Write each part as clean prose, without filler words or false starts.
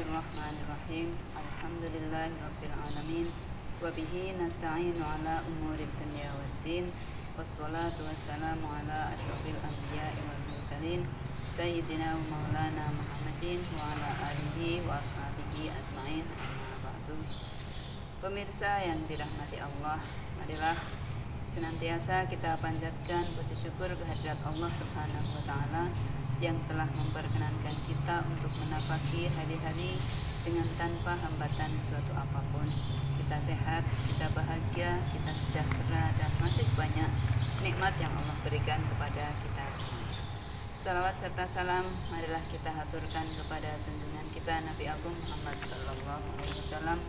Bismillahirrahmanirrahim. Alhamdulillahirabbil alamin wa bihi nasta'inu ala umurid dunya waddin. Wassalatu wassalamu ala asyrofil anbiya'i wal mursalin sayyidina wa maulana Muhammadin wa ala alihi wa ashabihi ajmain. Amma ba'du. Pemirsa yang dirahmati Allah, marilah senantiasa kita panjatkan puji syukur kehadirat Allah Subhanahu wa taala yang telah memperkenankan kita untuk menapaki hari-hari dengan tanpa hambatan suatu apapun. Kita sehat, kita bahagia, kita sejahtera, dan masih banyak nikmat yang Allah berikan kepada kita semua. Salawat serta salam marilah kita haturkan kepada junjungan kita Nabi Agung Muhammad SAW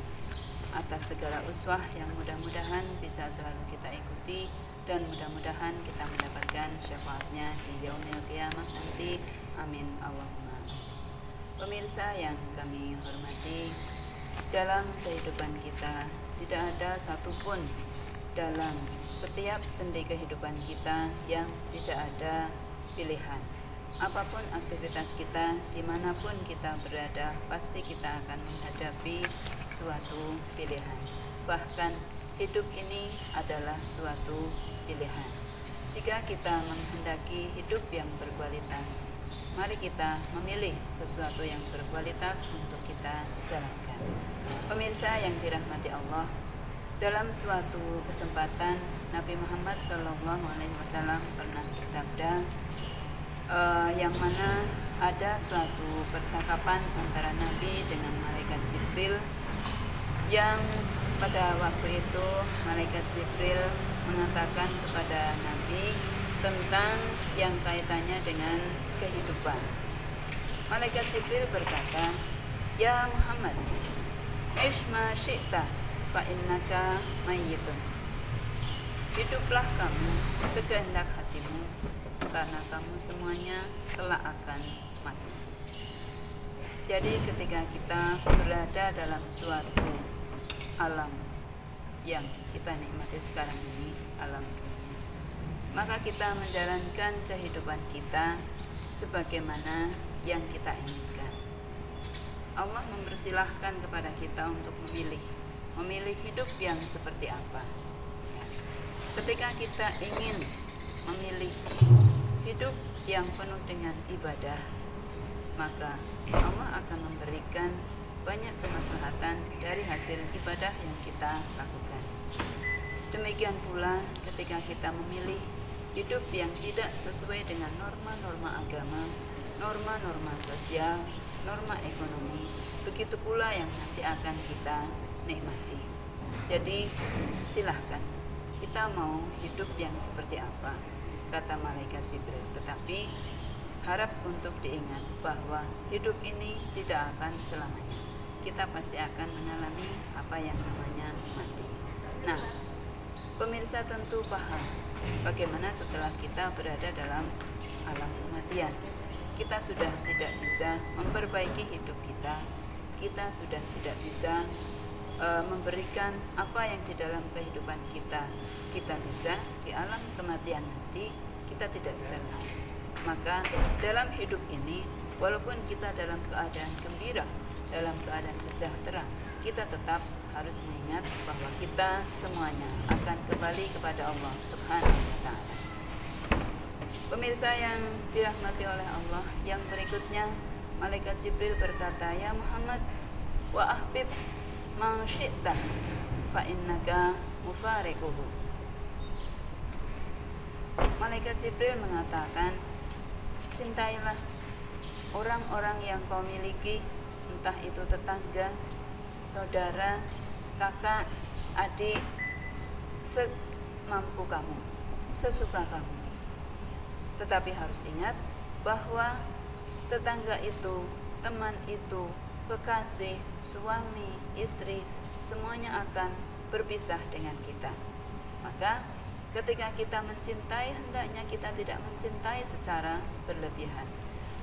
atas segala uswah yang mudah-mudahan bisa selalu kita ikuti, dan mudah-mudahan kita mendapatkan syafaatnya di yaumil qiyamah nanti. Amin Allahumma. Pemirsa yang kami hormati, dalam kehidupan kita tidak ada satupun dalam setiap sendi kehidupan kita yang tidak ada pilihan. Apapun aktivitas kita, dimanapun kita berada, pasti kita akan menghadapi suatu pilihan. Bahkan hidup ini adalah suatu pilihan. Jika kita menghendaki hidup yang berkualitas, mari kita memilih sesuatu yang berkualitas untuk kita jalankan. Pemirsa yang dirahmati Allah, dalam suatu kesempatan Nabi Muhammad SAW pernah bersabda, yang mana ada suatu percakapan antara Nabi dengan malaikat Jibril, yang pada waktu itu malaikat Jibril mengatakan kepada Nabi tentang yang kaitannya dengan kehidupan. Malaikat Jibril berkata, "Ya Muhammad, ish ma syi'ta fa innaka mayyitun." Hiduplah kamu sekehendak hatimu, karena kamu semuanya kelak akan mati. Jadi ketika kita berada dalam suatu alam yang kita nikmati sekarang ini, alam dunia, maka kita menjalankan kehidupan kita sebagaimana yang kita inginkan. Allah mempersilahkan kepada kita untuk memilih hidup yang seperti apa. Ketika kita ingin memilih hidup yang penuh dengan ibadah, maka Allah akan memberikan banyak kemaslahatan dari hasil ibadah yang kita lakukan. Demikian pula ketika kita memilih hidup yang tidak sesuai dengan norma-norma agama, norma-norma sosial, norma ekonomi, begitu pula yang nanti akan kita nikmati. Jadi silahkan, kita mau hidup yang seperti apa, kata malaikat Jibril. Tetapi harap untuk diingat bahwa hidup ini tidak akan selamanya. Kita pasti akan mengalami apa yang namanya mati. Nah, pemirsa tentu paham bagaimana setelah kita berada dalam alam kematian. Kita sudah tidak bisa memperbaiki hidup kita. Kita sudah tidak bisa memberikan apa yang di dalam kehidupan kita bisa di alam kematian nanti kita tidak bisa lagi. Maka dalam hidup ini, walaupun kita dalam keadaan gembira, dalam keadaan sejahtera, kita tetap harus mengingat bahwa kita semuanya akan kembali kepada Allah Subhanahu wa taala. Pemirsa yang dirahmati oleh Allah, yang berikutnya malaikat Jibril berkata, "Ya Muhammad, wa ahbib ma syi'ta fa innaka mufariquhu." Malaikat Jibril mengatakan, cintailah orang-orang yang kau miliki, entah itu tetangga, saudara, kakak, adik, semampu kamu, sesuka kamu. Tetapi harus ingat bahwa tetangga itu, teman itu, kekasih, suami, istri, semuanya akan berpisah dengan kita. Maka ketika kita mencintai, hendaknya kita tidak mencintai secara berlebihan.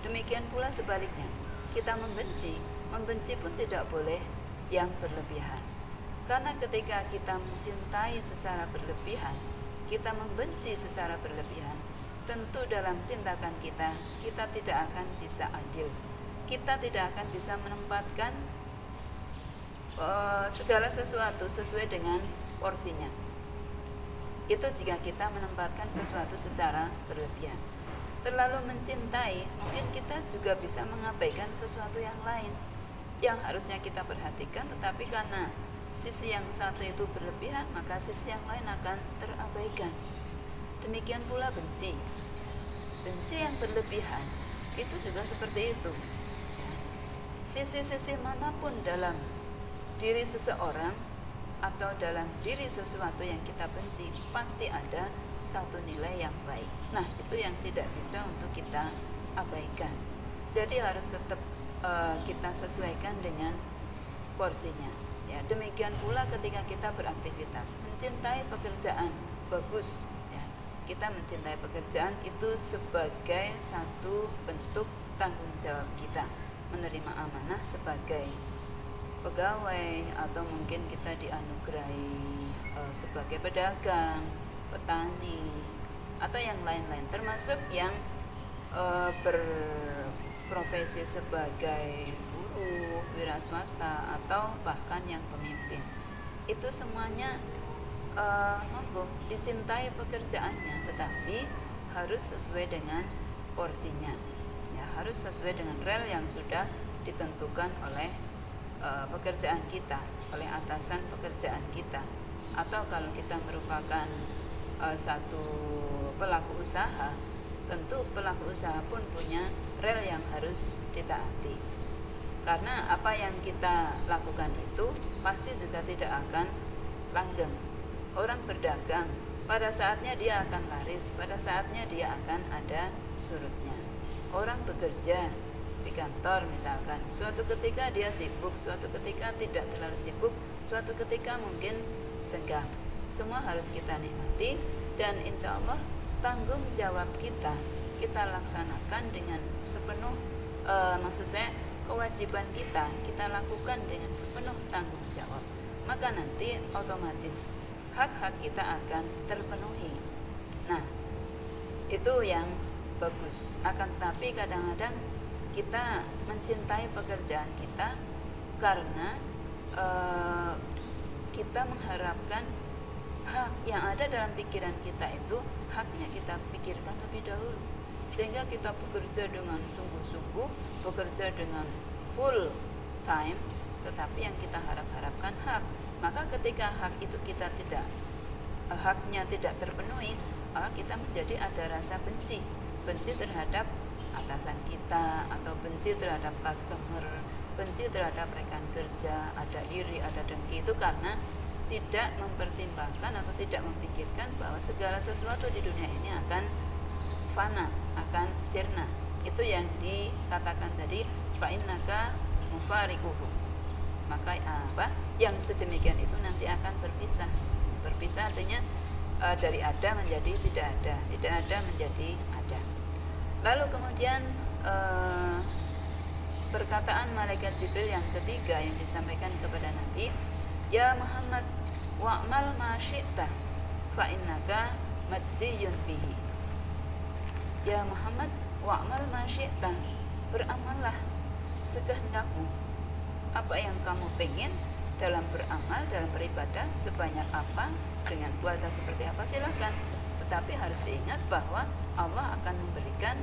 Demikian pula sebaliknya, kita membenci pun tidak boleh yang berlebihan. Karena ketika kita mencintai secara berlebihan, kita membenci secara berlebihan, tentu dalam tindakan kita tidak akan bisa adil. kita tidak akan bisa menempatkan segala sesuatu sesuai dengan porsinya. Itu jika kita menempatkan sesuatu secara berlebihan. Terlalu mencintai, mungkin kita juga bisa mengabaikan sesuatu yang lain yang harusnya kita perhatikan, tetapi karena sisi yang satu itu berlebihan, maka sisi yang lain akan terabaikan. Demikian pula benci. Benci yang berlebihan itu juga seperti itu. Sisi-sisi manapun dalam diri seseorang atau dalam diri sesuatu yang kita benci, pasti ada satu nilai yang baik. Nah, itu yang tidak bisa untuk kita abaikan. Jadi harus tetap kita sesuaikan dengan porsinya. Ya, demikian pula ketika kita beraktivitas, mencintai pekerjaan bagus. Ya, kita mencintai pekerjaan itu sebagai satu bentuk tanggung jawab kita, menerima amanah sebagai pegawai, atau mungkin kita dianugerahi sebagai pedagang, petani, atau yang lain-lain, termasuk yang berprofesi sebagai buruh, wira swasta, atau bahkan yang pemimpin. Itu semuanya monggo dicintai pekerjaannya, tetapi harus sesuai dengan porsinya. Ya, harus sesuai dengan rel yang sudah ditentukan oleh pekerjaan kita, oleh atasan pekerjaan kita. Atau kalau kita merupakan satu pelaku usaha, tentu pelaku usaha pun punya rel yang harus ditaati. Karena apa yang kita lakukan itu pasti juga tidak akan langgeng. Orang berdagang, pada saatnya dia akan laris, pada saatnya dia akan ada surutnya. Orang bekerja di kantor misalkan, suatu ketika dia sibuk, suatu ketika tidak terlalu sibuk, suatu ketika mungkin senggang. Semua harus kita nikmati, dan insya Allah tanggung jawab kita laksanakan dengan sepenuh maksud saya kewajiban kita lakukan dengan sepenuh tanggung jawab, maka nanti otomatis hak-hak kita akan terpenuhi. Nah, itu yang bagus. Akan tetapi kadang-kadang kita mencintai pekerjaan kita karena kita mengharapkan hak yang ada dalam pikiran kita itu haknya kita pikirkan lebih dahulu, sehingga kita bekerja dengan sungguh-sungguh, bekerja dengan full time, tetapi yang kita harapkan hak. Maka ketika hak itu haknya tidak terpenuhi, maka kita menjadi ada rasa benci terhadap atasan kita, atau benci terhadap customer, benci terhadap rekan kerja, ada iri, ada dengki. Itu karena tidak mempertimbangkan atau tidak memikirkan bahwa segala sesuatu di dunia ini akan fana, akan sirna. Itu yang dikatakan tadi, fa innaka mufariquhu. Maka yang sedemikian itu nanti akan berpisah. Berpisah artinya dari ada menjadi tidak ada menjadi ada. Lalu kemudian perkataan malaikat Jibril yang ketiga yang disampaikan kepada Nabi, ya Muhammad, wa'mal ma syi'ta fa innaka majziyun bihi. Ya Muhammad, wa'mal ma syi'ta, beramallah sekehendakmu. Apa yang kamu pengen dalam beramal, dalam beribadah, sebanyak apa, dengan kualitas seperti apa, silakan. Tetapi harus diingat bahwa Allah akan memberikan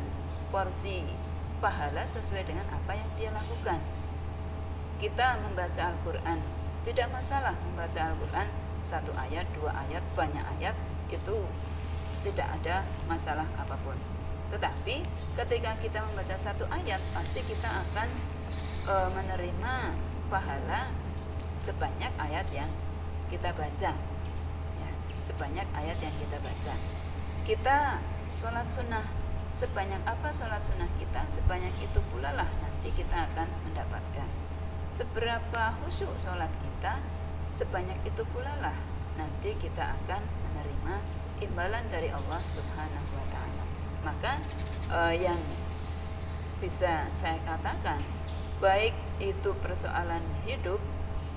porsi pahala sesuai dengan apa yang dia lakukan. Kita membaca Al-Quran, tidak masalah membaca Al-Quran 1 ayat, 2 ayat, banyak ayat, itu tidak ada masalah apapun. Tetapi ketika kita membaca 1 ayat, pasti kita akan menerima pahala sebanyak ayat yang kita baca, ya, sebanyak ayat yang kita baca. Kita sholat sunnah, sebanyak apa sholat sunnah kita, sebanyak itu pula lah nanti kita akan mendapatkan. Seberapa khusyuk sholat kita, sebanyak itu pula lah nanti kita akan menerima imbalan dari Allah Subhanahu wa Ta'ala. Maka yang bisa saya katakan, baik itu persoalan hidup,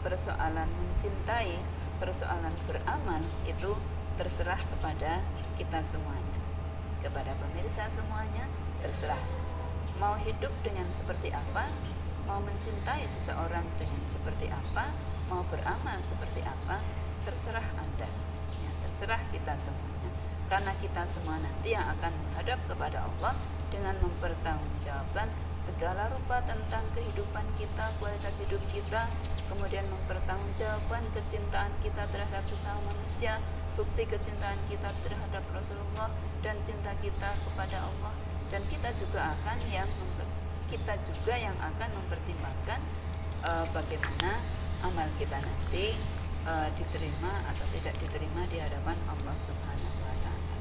persoalan mencintai, persoalan beramal, itu terserah kepada kita semuanya, kepada pemirsa semuanya, terserah. mau hidup dengan seperti apa, mau mencintai seseorang dengan seperti apa, mau beramal seperti apa, terserah Anda, ya, terserah kita semuanya. Karena kita semua nanti yang akan menghadap kepada Allah dengan mempertanggungjawabkan segala rupa tentang kehidupan kita, kualitas hidup kita, kemudian mempertanggungjawabkan kecintaan kita terhadap sesama manusia, bukti kecintaan kita terhadap Rasulullah, dan cinta kita kepada Allah. Dan kita juga yang akan mempertimbangkan bagaimana amal kita nanti diterima atau tidak diterima di hadapan Allah Subhanahu wa Ta'ala.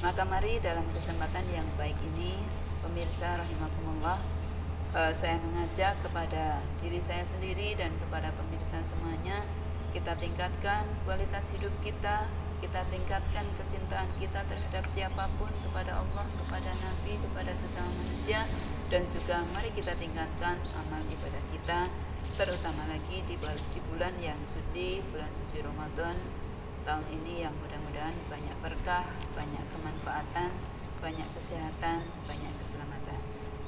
Maka mari dalam kesempatan yang baik ini, pemirsa rahimakumullah, saya mengajak kepada diri saya sendiri dan kepada pemirsa semuanya, kita tingkatkan kualitas hidup kita tingkatkan kecintaan kita terhadap siapapun, kepada Allah, kepada Nabi, kepada sesama manusia, dan juga mari kita tingkatkan amal ibadah kita, terutama lagi di bulan yang suci, bulan suci Ramadan tahun ini, yang mudah-mudahan banyak berkah, banyak kemanfaatan, banyak kesehatan, banyak keselamatan.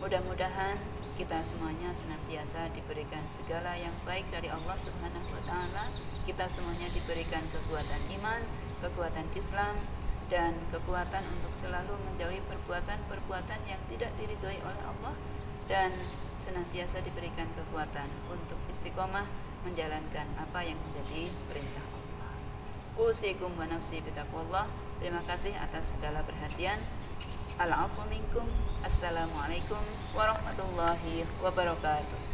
Mudah-mudahan kita semuanya senantiasa diberikan segala yang baik dari Allah Subhanahu wa Ta'ala. Kita semuanya diberikan kekuatan iman, kekuatan Islam, dan kekuatan untuk selalu menjauhi perbuatan-perbuatan yang tidak diridhoi oleh Allah, dan senantiasa diberikan kekuatan untuk istiqomah menjalankan apa yang menjadi perintah Allah. Usikum wa nafsi bitaqwallah. Terima kasih atas segala perhatian. Al-afu minkum. Assalamualaikum warahmatullahi wabarakatuh.